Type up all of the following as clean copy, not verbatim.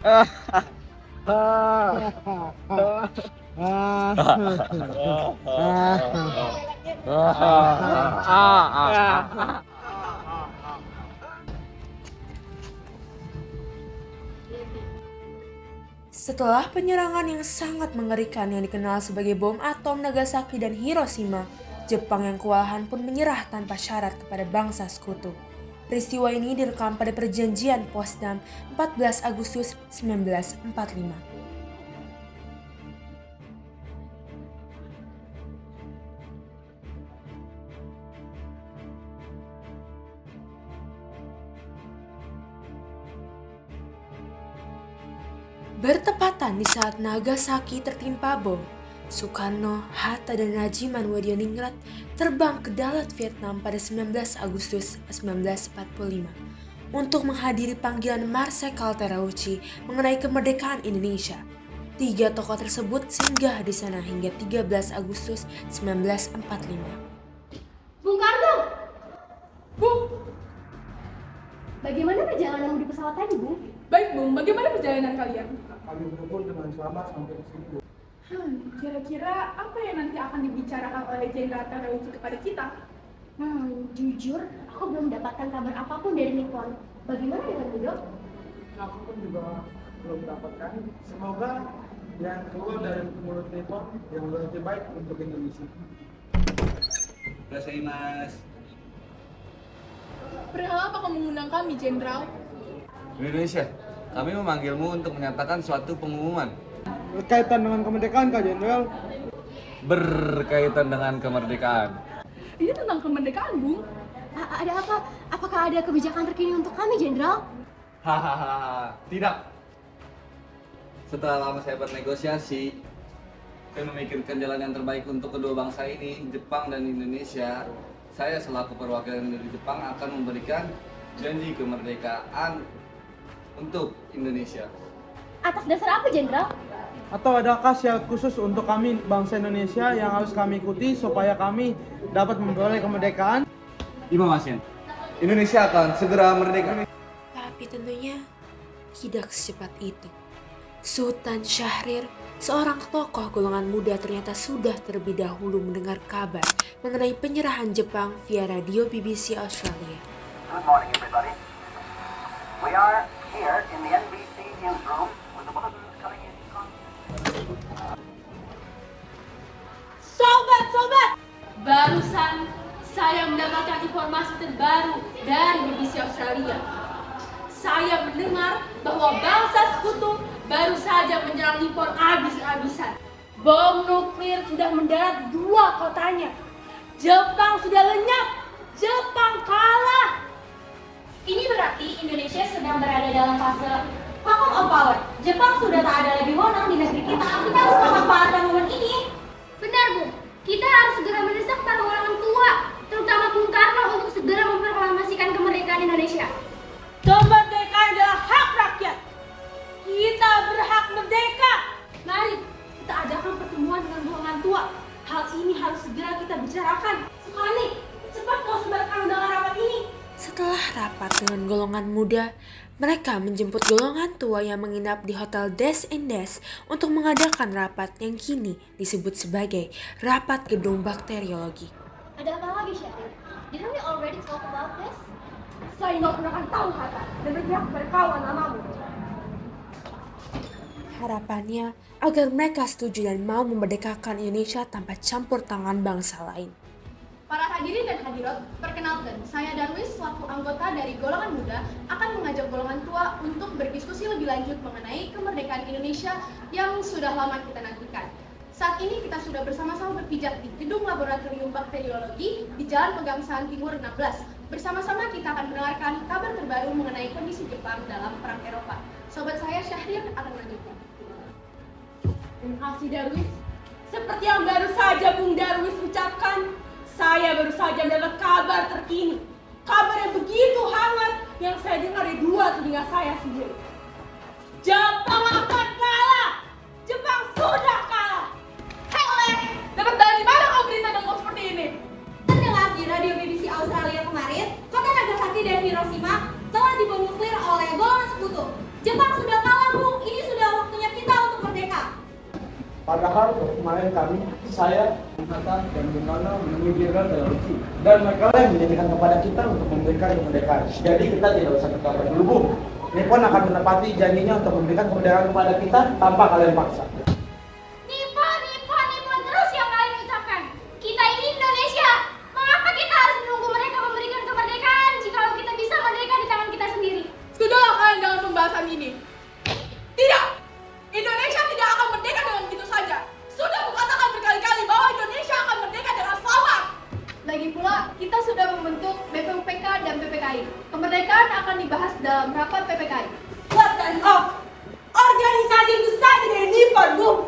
Setelah penyerangan yang sangat mengerikan yang dikenal sebagai bom atom Nagasaki dan Hiroshima, Jepang yang kewalahan pun menyerah tanpa syarat kepada bangsa sekutu. Peristiwa ini direkam pada Perjanjian Potsdam 14 Agustus 1945. Bertepatan di saat Nagasaki tertimpa bom, Soekarno, Hatta, dan Rajiman Wadyaningrat terbang ke Dalat, Vietnam pada 19 Agustus 1945 untuk menghadiri panggilan Marsekal Terauchi mengenai kemerdekaan Indonesia. 3 tokoh tersebut singgah di sana hingga 13 Agustus 1945. Bung Karno! Bung! Bagaimana perjalananmu di pesawat tadi, Bung? Baik, Bung. Bagaimana perjalanan kalian? Kami berkumpul dengan selamat sampai di sini. Kira-kira apa yang nanti akan dibicarakan oleh Jenderal Terauchi kepada kita? Jujur, aku belum mendapatkan kabar apapun dari Nippon. Bagaimana dengan Budok? Aku pun juga belum mendapatkan. Semoga yang keluar dari mulut Nippon yang lebih baik untuk Indonesia. Terima Mas. Perihal apa kamu mengundang kami, Jenderal? Indonesia, kami memanggilmu untuk menyatakan suatu pengumuman. Berkaitan dengan kemerdekaan, Kak Jenderal. Berkaitan dengan kemerdekaan. Ini tentang kemerdekaan, Bung. Ada apa? Apakah ada kebijakan terkini untuk kami, Jenderal? Hahaha, tidak. Setelah lama saya bernegosiasi, saya memikirkan jalan yang terbaik untuk kedua bangsa ini, Jepang dan Indonesia. Saya selaku perwakilan dari Jepang akan memberikan janji kemerdekaan untuk Indonesia. Atas dasar apa, Jenderal? Atau adakah syarat khusus untuk kami bangsa Indonesia yang harus kami ikuti supaya kami dapat memperoleh kemerdekaan? Imam Hasan, Indonesia akan segera merdeka. Tapi tentunya tidak secepat itu. Sultan Syahrir, seorang tokoh golongan muda, ternyata sudah terlebih dahulu mendengar kabar mengenai penyerahan Jepang via radio BBC Australia. Good morning, everybody. We are here in the NBC newsroom with the bulletin coming in. Sobat! Barusan saya mendapatkan informasi terbaru dari BBC Australia. Saya mendengar bahwa bangsa sekutu baru saja menyerang Nippon habis-habisan. Bom nuklir sudah mendarat 2 kotanya. Jepang sudah lenyap. Jepang kalah. Ini berarti Indonesia sedang berada dalam fase vacuum of power. Jepang sudah tak ada lagi wewenang di negeri kita. Kita harus memanfaatkan momen ini. Benar, Bu. Kita harus segera mendesak para golongan tua, terutama Bung Karno, untuk segera memproklamasikan kemerdekaan Indonesia. Kemerdekaan adalah hak rakyat. Kita berhak merdeka. Mari kita adakan pertemuan dengan golongan tua. Hal ini harus segera kita bicarakan. Sekali, cepat kau sebarkan undangan rapat ini. Setelah rapat dengan golongan muda, mereka menjemput golongan tua yang menginap di Hotel Des Indes untuk mengadakan rapat yang kini disebut sebagai Rapat Gedung Bakteriologi. Ada apa lagi, Syahrir? Didn't we already talk about this? Saya nggak pernah akan tahu, Hatta, dan berpihak kepada kawan namamu. Harapannya agar mereka setuju dan mau memerdekakan Indonesia tanpa campur tangan bangsa lain. Para hadirin dan hadirat, perkenalkan, saya Darwis selaku anggota dari golongan muda akan mengajak golongan tua untuk berdiskusi lebih lanjut mengenai kemerdekaan Indonesia yang sudah lama kita nantikan. Saat ini kita sudah bersama-sama berpijak di Gedung Laboratorium Bakteriologi di Jalan Pegangsaan Timur 16. Bersama-sama kita akan mendengarkan kabar terbaru mengenai kondisi Jepang dalam Perang Eropa. Sobat saya Syahrir akan melanjutkan. Terima kasih Darwis. Seperti yang baru saja Bung Darwis ucapkan, saya baru saja mendapat kabar terkini. Kabar yang begitu hangat yang saya dengar dari 2 telinga saya sendiri. Jepang akan kalah! Jepang sudah kalah! Hei Oleh, dapat dari mana kau berita dongkol seperti ini? Terdengar di radio BBC Australia kemarin, kota Nagasaki dan Hiroshima telah dibom nuklir oleh golongan sekutu. Jepang sudah kalah, Bu. Padahal kemarin saya, Angkatan dan Bungana menyingkirkan revolusi. Dan mereka yang menjadikan kepada kita untuk memberikan kemerdekaan. Jadi kita tidak usah ketawa dulu, Bung. Nippon akan menepati janjinya untuk memberikan kemerdekaan kepada kita tanpa kalian paksa. Nippon terus yang kalian ucapkan. Kita ini Indonesia. Mengapa kita harus menunggu mereka memberikan kemerdekaan jika kita bisa merdeka di tangan kita sendiri? Sudahlah kalian dengan pembahasan ini. Tidak! Indonesia tidak akan merdeka dengan begitu saja. Sudah kukatakan berkali-kali bahwa Indonesia akan merdeka dengan selamat. Lagi pula, kita sudah membentuk BPUPK dan PPKI. Kemerdekaan akan dibahas dalam rapat PPKI. What and off? Organisasi itu saja dari Nippon, Bung.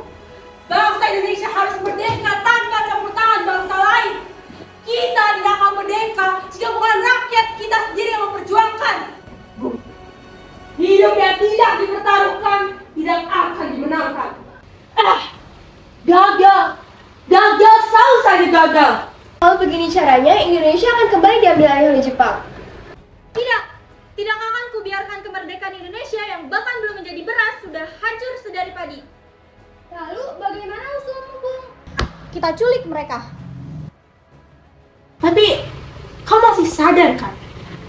Bangsa Indonesia harus merdeka tanpa campur tangan bangsa lain. Kita tidak akan merdeka jika bukan rakyat kita sendiri yang memperjuangkan. Bung, hidup yang tidak dipertaruhkan tidak akan dimenangkan. Gagal selalu saja gagal. Kalau begini caranya, Indonesia akan kembali diambil alih oleh Jepang. Tidak akan kubiarkan kemerdekaan Indonesia yang bahkan belum menjadi beras sudah hancur sedari padi. Lalu, bagaimana usulmu, Bung? Kita culik mereka. Tapi, kau masih sadar kan?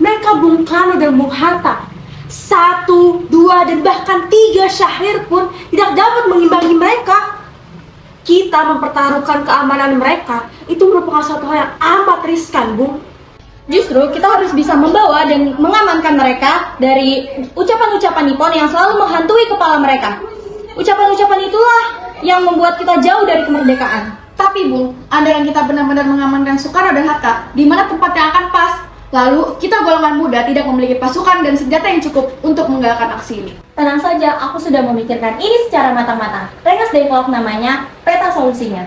Mereka Bung Karno dan Bung Hatta 1, 2, dan bahkan 3 Syahrir pun tidak dapat mengimbangi mereka. Kita mempertaruhkan keamanan mereka itu merupakan suatu hal yang amat riskan, Bung. Justru kita harus bisa membawa dan mengamankan mereka dari ucapan-ucapan Nippon yang selalu menghantui kepala mereka. Ucapan-ucapan itulah yang membuat kita jauh dari kemerdekaan. Tapi Bung, andaikan kita benar-benar mengamankan Soekarno dan Hatta, di mana tempatnya akan pas, lalu kita golongan muda tidak memiliki pasukan dan senjata yang cukup untuk menggalakkan aksi ini. Tenang saja, aku sudah memikirkan ini secara matang-matang. Rengas Dengklok namanya, peta solusinya.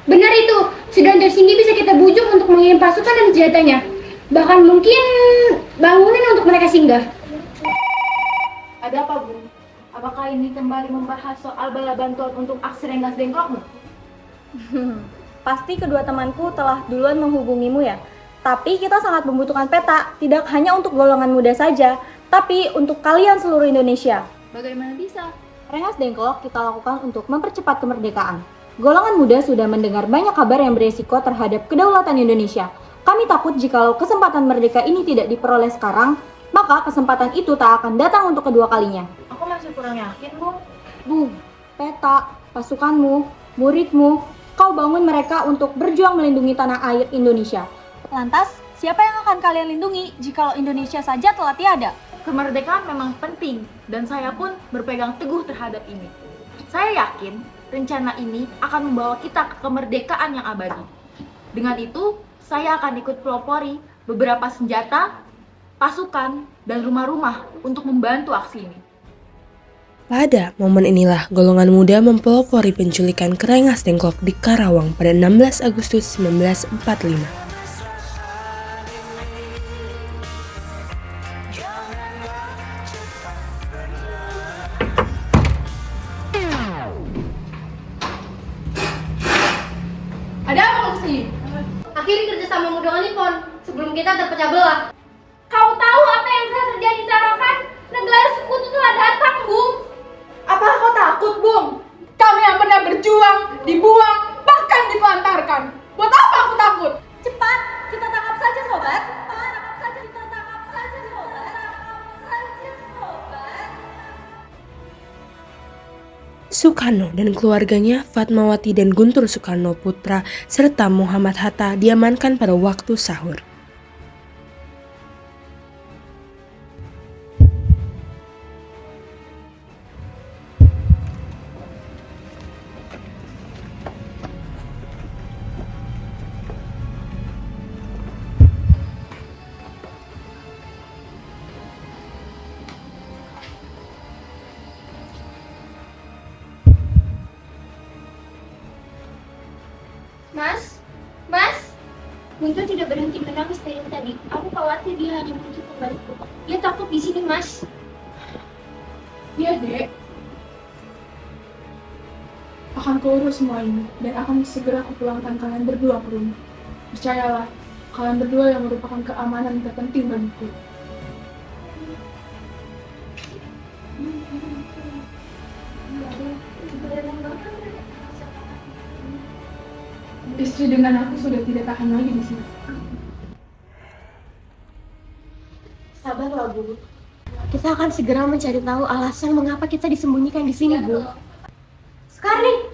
Benar itu, sudah tertinggi bisa kita bujuk untuk mengirim pasukan dan senjatanya. Bahkan mungkin bangunan untuk mereka singgah. Ada apa, Bung? Apakah ini kembali membahas soal bala bantuan untuk aksi Rengas Dengklokmu? Pasti kedua temanku telah duluan menghubungimu ya. Tapi kita sangat membutuhkan peta, tidak hanya untuk golongan muda saja, tapi untuk kalian seluruh Indonesia. Bagaimana bisa? Rengas Dengklok kita lakukan untuk mempercepat kemerdekaan. Golongan muda sudah mendengar banyak kabar yang beresiko terhadap kedaulatan Indonesia. Kami takut jikalau kesempatan merdeka ini tidak diperoleh sekarang, maka kesempatan itu tak akan datang untuk kedua kalinya. Aku masih kurang yakin, Bung. Bung, peta, pasukanmu, muridmu, kau bangun mereka untuk berjuang melindungi tanah air Indonesia. Lantas, siapa yang akan kalian lindungi jikalau Indonesia saja telah tiada? Kemerdekaan memang penting dan saya pun berpegang teguh terhadap ini. Saya yakin rencana ini akan membawa kita ke kemerdekaan yang abadi. Dengan itu, saya akan ikut pelopori beberapa senjata, pasukan, dan rumah-rumah untuk membantu aksi ini. Pada momen inilah golongan muda mempelopori penculikan Rengas Dengklok di Karawang pada 16 Agustus 1945. Ada apa kau kesini? Akhiri kerjasamamu dengan Nippon sebelum kita terpecah belah. Kau tahu apa yang telah terjadi di Tarakan? Negara sekutu telah datang, Bung. Apakah kau takut, Bung? Kami yang pernah berjuang, dibuang, bahkan ditelantarkan. Buat apa aku takut? Cepat, kita tangkap saja sobat. Tangkap saja, kita tangkap saja sobat. Tangkap saja sobat. Soekarno dan keluarganya, Fatmawati dan Guntur Soekarno Putra, serta Muhammad Hatta diamankan pada waktu sahur. Mas, Guntur tidak berhenti menangis dari tadi. Aku khawatir dia hanya menuju kembali. Dia takut di sini, Mas. Iya, Dek. Akan keurus semua ini dan akan segera kupulangkan kalian berdua ke rumah. Percayalah, kalian berdua yang merupakan keamanan terpenting bagiku. Istri dengan aku sudah tidak tahan lagi di sini. Sabarlah, Bu. Kita akan segera mencari tahu alasan mengapa kita disembunyikan di sini, Bu. Sekarang,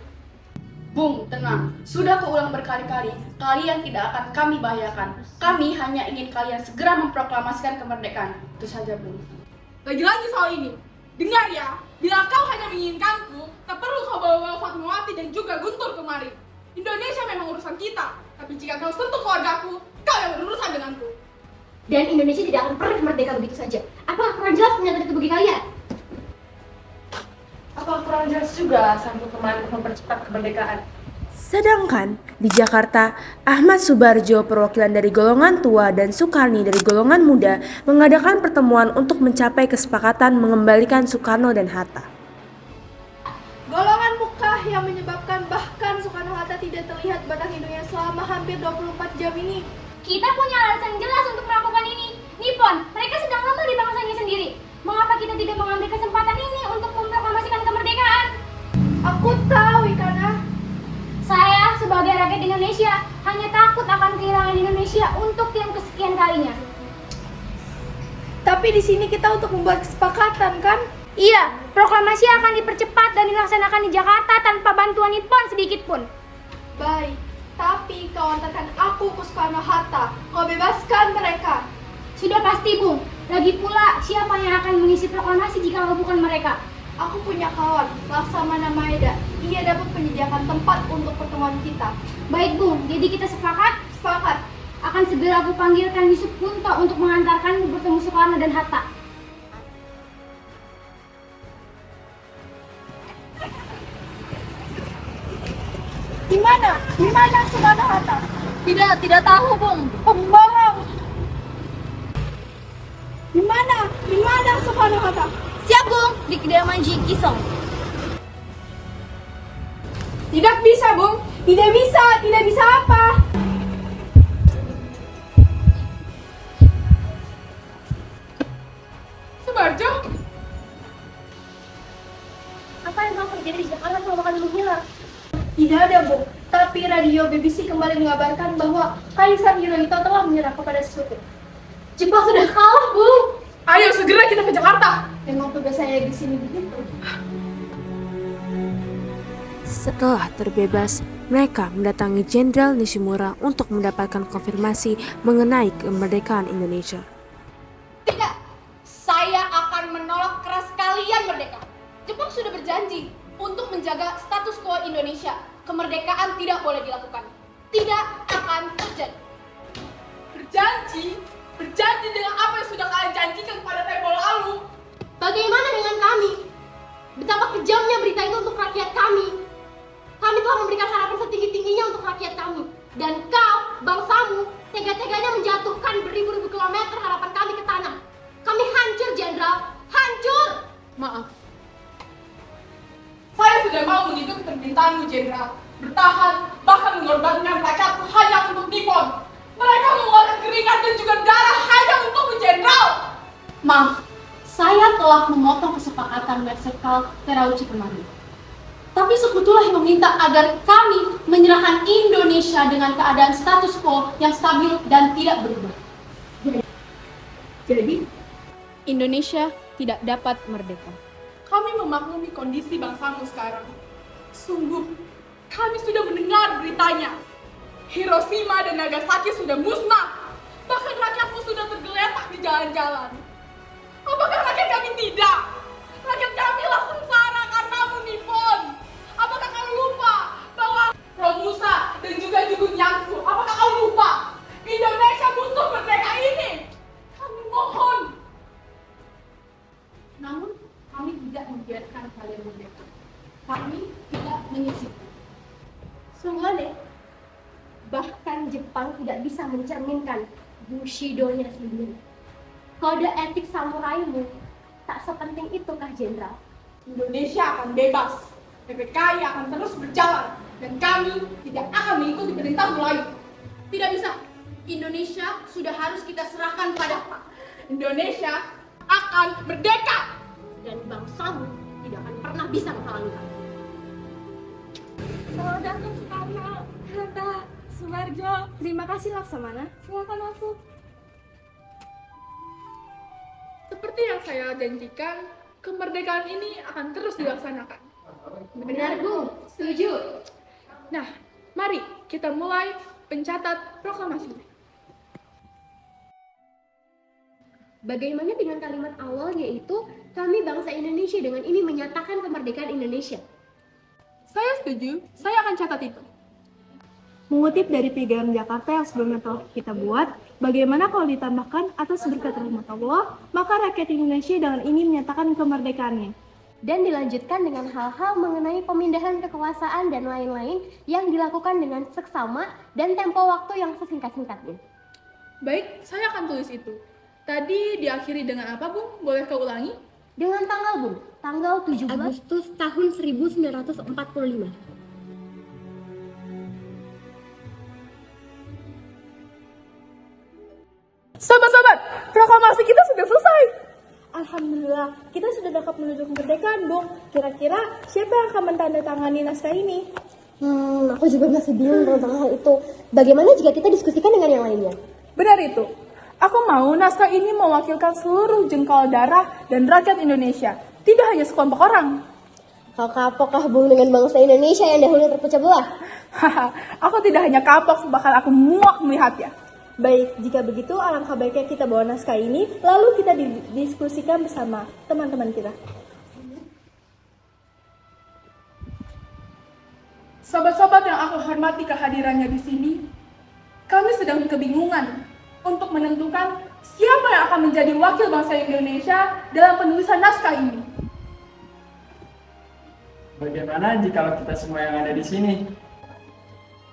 Bung, tenang. Sudah keulang berkali-kali, kalian tidak akan kami bahayakan. Kami hanya ingin kalian segera memproklamasikan kemerdekaan. Itu saja, Bung. Lagi-lagi soal ini. Dengar ya, bila kau hanya menginginkanku, tak perlu kau bawa Fatmawati dan juga Guntur kemari. Indonesia memang urusan kita, tapi jika kau sentuh keluargaku, kau yang berurusan denganku. dan Indonesia tidak akan pernah merdeka begitu saja. Apakah kurang jelas pernyataan itu bagi kalian? Apa kurang jelas juga sampai kemarin mempercepat kemerdekaan? Sedangkan di Jakarta, Ahmad Subarjo perwakilan dari golongan tua dan Soekarni dari golongan muda mengadakan pertemuan untuk mencapai kesepakatan mengembalikan Soekarno dan Hatta. Golongan Mekah yang menyebabkan bahkan Soekarno-Hatta tidak terlihat batang hidungnya selama hampir 24 jam ini. Kita punya alasan yang jelas untuk melakukan ini. Nippon, mereka sedang lemah di bangsanya sendiri. Mengapa kita tidak mengambil kesempatan ini untuk memproklamasikan kemerdekaan? Aku tahu, Ikana. Saya sebagai rakyat Indonesia hanya takut akan kehilangan Indonesia untuk yang kesekian kalinya. Tapi di sini kita untuk membuat kesepakatan, kan? Iya, proklamasi akan dipercepat dan dilaksanakan di Jakarta tanpa bantuan Nippon sedikit pun. Baik, tapi kau antarkan aku ke Soekarno-Hatta. Kau bebaskan mereka. Sudah pasti, Bung. Lagi pula, siapa yang akan mengisi proklamasi jika bukan mereka? Aku punya kawan, Laksamana Maeda. Ia dapat menyediakan tempat untuk pertemuan kita. Baik, Bung. Jadi kita sepakat? Sepakat. Akan segera aku panggilkan Yusuf Kunto untuk mengantarkanmu bertemu Soekarno dan Hatta. Di mana? Di mana Soekarno-Hatta? Tidak tahu, Bung. Pembohong. Di mana? Di mana Soekarno-Hatta? Siap, Bung. Di kediaman Ji Kisong. Tidak bisa, Bung. Tidak bisa. Tidak bisa apa? Subarjo, Apa yang telah terjadi di Jakarta selama kami menghilang? Tidak ada, Bung. Tapi radio BBC kembali mengabarkan bahwa Kaisar Hirohito telah menyerah kepada Sekutu. Jepang sudah kalah, Bung. ayo segera kita ke Jakarta. Memang tugas saya di sini begitu. Setelah terbebas, mereka mendatangi Jenderal Nishimura untuk mendapatkan konfirmasi mengenai kemerdekaan Indonesia. Tidak. Saya akan menolak keras kalian merdeka. Jepang sudah berjanji untuk menjaga status quo Indonesia. Kemerdekaan tidak boleh dilakukan. Tidak akan terjadi. Berjanji? Berjanji dengan apa yang sudah kalian janjikan pada tempo lalu? Bagaimana dengan kami? Betapa kejamnya berita itu untuk rakyat kami. Kami telah memberikan harapan setinggi-tingginya untuk rakyat kami. Dan kau, bangsamu, tega-teganya menjatuhkan beribu-ribu kilometer harapan kami ke tanah. Kami hancur, Jenderal. Hancur! Maaf. Saya sudah mau mengikuti permintaanmu, Jenderal. Bertahan, bahkan mengorbankan rakyatku hanya untuk Nippon. Mereka mengeluarkan keringat dan juga darah hanya untukmu, Jenderal. Maaf, saya telah memotong kesepakatan Marsekal Terauchi kemarin. Tapi Sekutulah yang meminta agar kami menyerahkan Indonesia dengan keadaan status quo yang stabil dan tidak berubah. Jadi, Indonesia tidak dapat merdeka. Kami memaklumi kondisi bangsamu sekarang. Sungguh, kami sudah mendengar beritanya. Hiroshima dan Nagasaki sudah musnah. Bahkan rakyatmu sudah tergeletak di jalan-jalan. Apakah rakyat kami tidak? Rakyat kami lah sengsara karenamu, Nippon. Apakah kau lupa bahwa Romusa dan juga Jugun Yangsu? Apakah kau lupa? Indonesia butuh merdeka ini. Kami mohon. Namun, kami tidak membiarkan kalian merdeka. Kami tidak menyisihkan. Sungguh aneh. Bahkan Jepang tidak bisa mencerminkan Bushido-nya sendiri. Kode etik samuraimu tak sepenting itukah, Jenderal? Indonesia akan bebas. PPKI akan terus berjalan. Dan kami tidak akan mengikuti perintahmu lagi. Tidak bisa. Indonesia sudah harus kita serahkan pada Indonesia akan merdeka. Dan bangsamu tidak akan pernah bisa menghalangi kami. Selamat datang, Soekarno. Hatta. Sumarjo. Terima kasih Laksamana. Silakan masuk. Seperti yang saya janjikan, kemerdekaan ini akan terus dilaksanakan. Benar, Bu. Setuju. Nah, mari kita mulai pencatat proklamasi. Bagaimana dengan kalimat awal yaitu kami bangsa Indonesia dengan ini menyatakan kemerdekaan Indonesia? Saya setuju, saya akan catat itu. Mengutip dari piagam Jakarta yang sebelumnya telah kita buat, bagaimana kalau ditambahkan atas berkat rahmat Allah, maka rakyat Indonesia dengan ini menyatakan kemerdekaannya. Dan dilanjutkan dengan hal-hal mengenai pemindahan kekuasaan dan lain-lain yang dilakukan dengan seksama dan tempo waktu yang sesingkat-singkatnya. Baik, saya akan tulis itu. Tadi diakhiri dengan apa, Bu? Boleh kau ulangi? Dengan tanggal, Bu. Tanggal 17 Agustus tahun 1945. Sobat-sobat, proklamasi kita sudah selesai. Alhamdulillah, kita sudah dapat menuju kemerdekaan, Bung. Kira-kira siapa yang akan mentandatangani naskah ini? Aku juga masih bingung tentang hal itu. Bagaimana jika kita diskusikan dengan yang lainnya? Benar itu. Aku mau naskah ini mewakilkan seluruh jengkal darah dan rakyat Indonesia, tidak hanya sekelompok orang. Kau kapok Bung dengan bangsa Indonesia yang dahulu terpecah belah? Haha, aku tidak hanya kapok, bahkan aku muak melihatnya. Baik, jika begitu alangkah baiknya kita bawa naskah ini, lalu kita didiskusikan bersama teman-teman kita. Sobat-sobat yang aku hormati kehadirannya di sini, kami sedang kebingungan untuk menentukan siapa yang akan menjadi wakil bangsa Indonesia dalam penulisan naskah ini. Bagaimana jika kita semua yang ada di sini?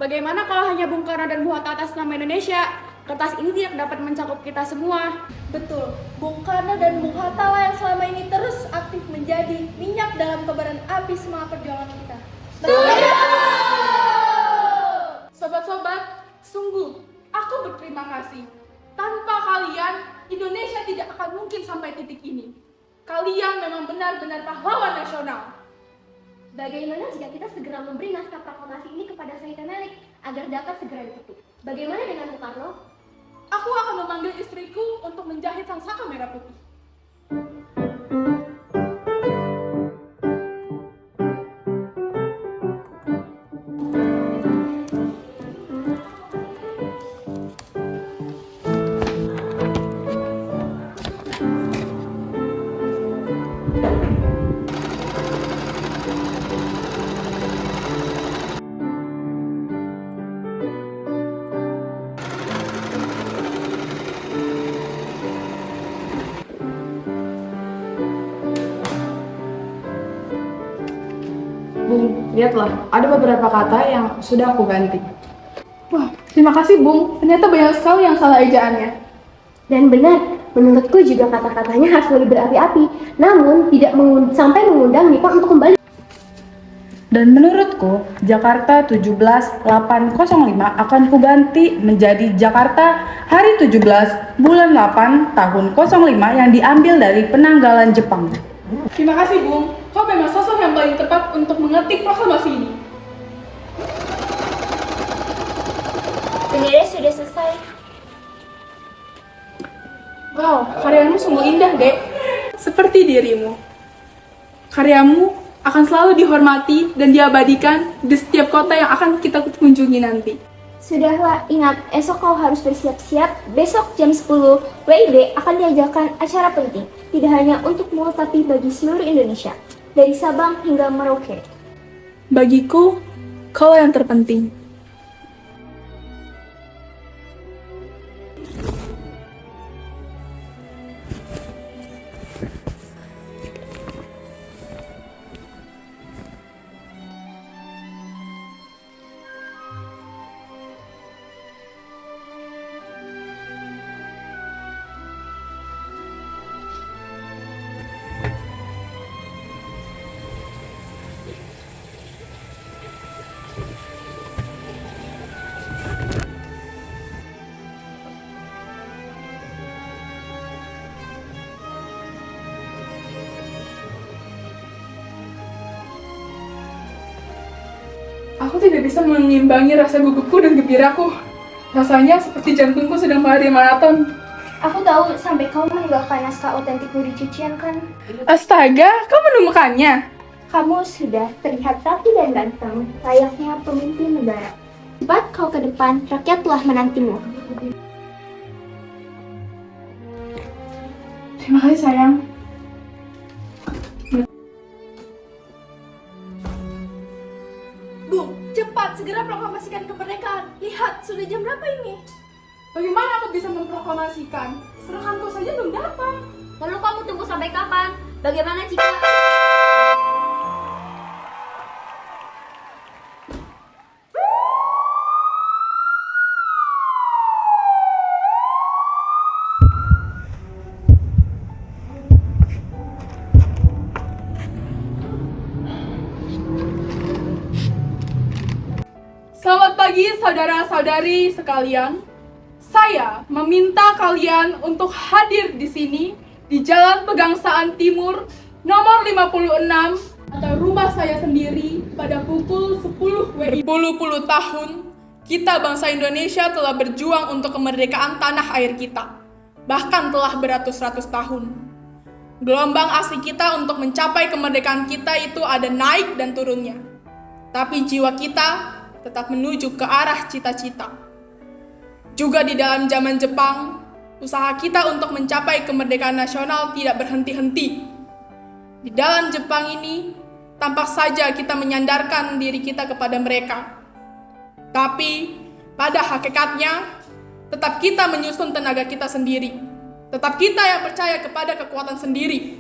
Bagaimana kalau hanya Bung Karno dan Bung Hatta atas nama Indonesia? Kertas ini tidak dapat mencakup kita semua. Betul, Bung Karno dan Bung Hatta lah yang selama ini terus aktif menjadi minyak dalam kobaran api semangat perjuangan kita. Sobat-sobat, sungguh aku berterima kasih. Tanpa kalian, Indonesia tidak akan mungkin sampai titik ini. Kalian memang benar-benar pahlawan nasional. Bagaimana jika kita segera memberi naskah proklamasi ini kepada Syahid Melik agar dapat segera diketuk? Bagaimana dengan Bung Karno? Aku akan memanggil istriku untuk menjahit sang saka merah putih. Bung, lihatlah, ada beberapa kata yang sudah aku ganti. Wah, terima kasih Bung. Ternyata banyak sekali yang salah ejaannya. Dan benar, menurutku juga kata-katanya harus lebih berapi-api, namun tidak sampai mengundang Nippon untuk kembali. Dan menurutku, Jakarta 17.805 akan kuganti menjadi Jakarta hari 17 bulan 8 tahun 05 yang diambil dari penanggalan Jepang. Terima kasih Bung. Kau memang sosok yang paling tepat untuk mengetik proklamasi ini. Bendera sudah selesai. Wow, karyamu sungguh indah, Dek. Seperti dirimu. Karyamu akan selalu dihormati dan diabadikan di setiap kota yang akan kita kunjungi nanti. Sudahlah, ingat, esok kau harus bersiap-siap. Besok jam 10 WIB akan diajarkan acara penting. Tidak hanya untukmu, tapi bagi seluruh Indonesia. Dari Sabang hingga Merauke. Bagiku, kau yang terpenting. Aku tidak bisa mengimbangi rasa gugupku dan gembiraku. Rasanya seperti jantungku sedang berlari maraton. Aku tahu sampai kau meninggalkan naskah otentikmu di cucian kan? Astaga, kau menemukannya? Kamu sudah terlihat rapi dan ganteng, layaknya pemimpin negara. Cepat kau ke depan, rakyat telah menantimu. Terima kasih sayang. Bung, cepat segera proklamasikan kemerdekaan. Lihat, sudah jam berapa ini? Bagaimana aku bisa memproklamasikan? Seranganku saja belum datang. Lalu kamu tunggu sampai kapan? Bagaimana jika... Selamat pagi saudara-saudari sekalian. Saya meminta kalian untuk hadir di sini di Jalan Pegangsaan Timur nomor 56 atau rumah saya sendiri pada pukul 10 WIB. Berpuluh-puluh tahun kita bangsa Indonesia telah berjuang untuk kemerdekaan tanah air kita. Bahkan telah beratus-ratus tahun. Gelombang asli kita untuk mencapai kemerdekaan kita itu ada naik dan turunnya. Tapi jiwa kita tetap menuju ke arah cita-cita. Juga di dalam zaman Jepang, usaha kita untuk mencapai kemerdekaan nasional tidak berhenti-henti. Di dalam Jepang ini, tampak saja kita menyandarkan diri kita kepada mereka. Tapi, pada hakikatnya, tetap kita menyusun tenaga kita sendiri. Tetap kita yang percaya kepada kekuatan sendiri.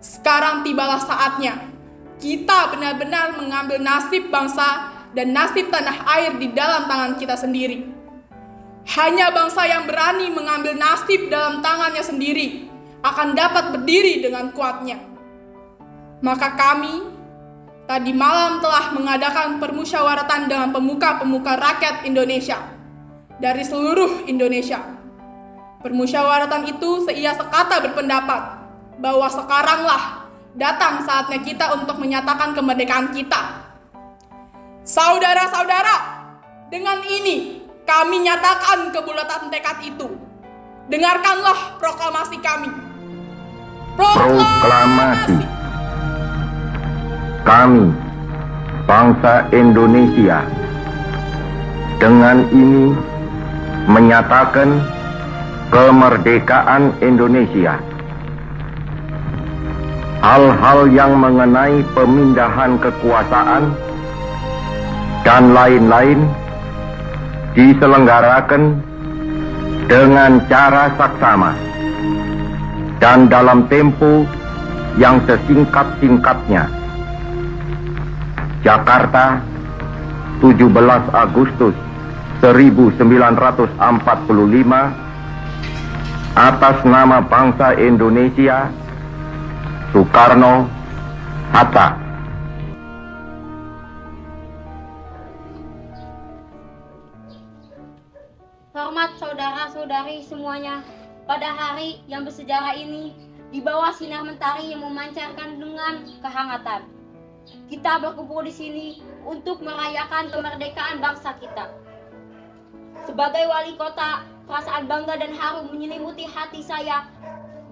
Sekarang tibalah saatnya, kita benar-benar mengambil nasib bangsa dan nasib tanah air di dalam tangan kita sendiri. Hanya bangsa yang berani mengambil nasib dalam tangannya sendiri akan dapat berdiri dengan kuatnya. Maka kami tadi malam telah mengadakan permusyawaratan dengan pemuka-pemuka rakyat Indonesia dari seluruh Indonesia. Permusyawaratan itu seia sekata berpendapat bahwa sekaranglah datang saatnya kita untuk menyatakan kemerdekaan kita. Saudara-saudara, dengan ini kami nyatakan kebulatan tekad itu. Dengarkanlah proklamasi kami. Proklamasi. Kami, bangsa Indonesia, dengan ini menyatakan kemerdekaan Indonesia. Hal-hal yang mengenai pemindahan kekuasaan dan lain-lain diselenggarakan dengan cara saksama dan dalam tempo yang sesingkat-singkatnya. Jakarta, 17 Agustus 1945, atas nama bangsa Indonesia, Soekarno-Hatta. Hormat saudara-saudari semuanya, pada hari yang bersejarah ini, di bawah sinar mentari yang memancarkan dengan kehangatan, kita berkumpul di sini untuk merayakan kemerdekaan bangsa kita. Sebagai wali kota, perasaan bangga dan haru menyelimuti hati saya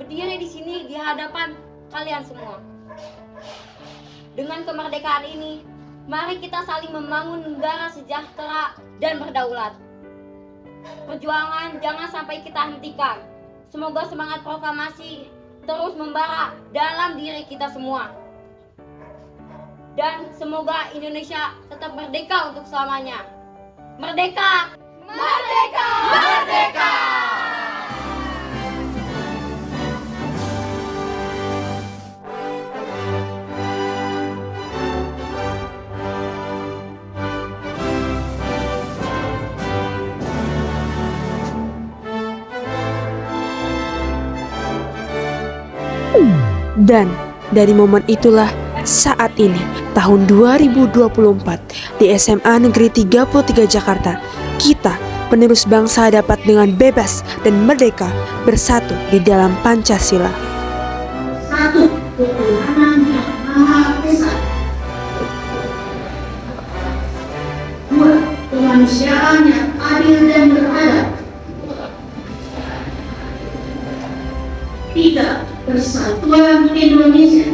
berdiri di sini di hadapan kalian semua. Dengan kemerdekaan ini, mari kita saling membangun negara sejahtera dan berdaulat. Perjuangan jangan sampai kita hentikan. Semoga semangat proklamasi terus membara dalam diri kita semua. Dan semoga Indonesia tetap merdeka untuk selamanya. Merdeka! Merdeka! Merdeka! Dan dari momen itulah saat ini tahun 2024 di SMA Negeri 33 Jakarta, kita penerus bangsa dapat dengan bebas dan merdeka bersatu di dalam Pancasila. Satu, ketuhanan yang Maha Esa. kemanusiaan yang adil dan beradab. 3. Persatuan Indonesia.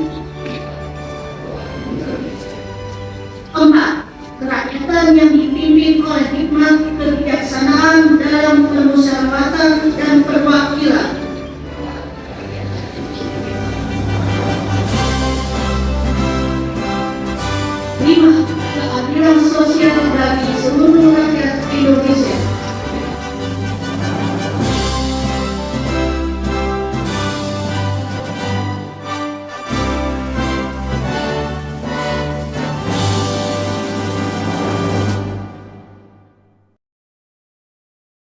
4. Kerakyatan yang dipimpin oleh hikmat kebijaksanaan dalam permusyawaratan dan perwakilan. 5. Keadilan sosial bagi seluruh rakyat